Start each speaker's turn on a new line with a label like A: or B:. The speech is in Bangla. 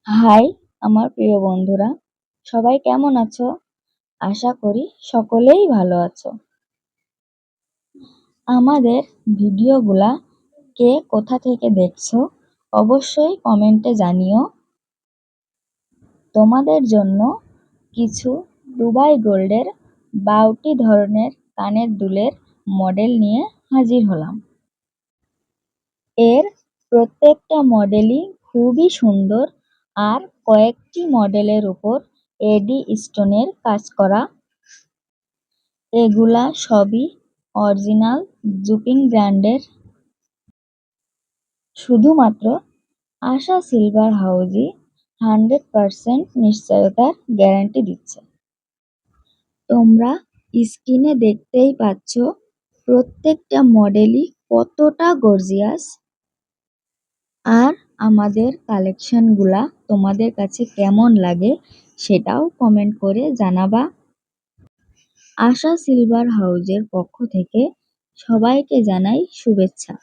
A: হাই আমার প্রিয় বন্ধুরা, সবাই কেমন আছো? আশা করি সকলেই ভালো আছো। আমাদের ভিডিওগুলা কে কোথা থেকে দেখছো অবশ্যই কমেন্টে জানিও। তোমাদের জন্য কিছু দুবাই গোল্ডের বাউটি ধরনের কানের দুলের মডেল নিয়ে হাজির হলাম। এর প্রত্যেকটা মডেলই খুবই সুন্দর আর কয়েকটি মডেলের উপর এডি স্টোনের কাজ করা। এগুলা সবই অরিজিনাল জুপিং ব্র্যান্ডের। শুধুমাত্র আশা সিলভার হাউজই 100% নিশ্চয়তার গ্যারান্টি দিচ্ছে। তোমরা স্ক্রিনে দেখতেই পাচ্ছ প্রত্যেকটা মডেলই কতটা গর্জিয়াস। আর আমাদের কালেকশনগুলা তোমাদের কাছে কেমন লাগে সেটাও কমেন্ট করে জানাবা। আশা সিলভার হাউজের পক্ষ থেকে সবাইকে জানাই শুভেচ্ছা।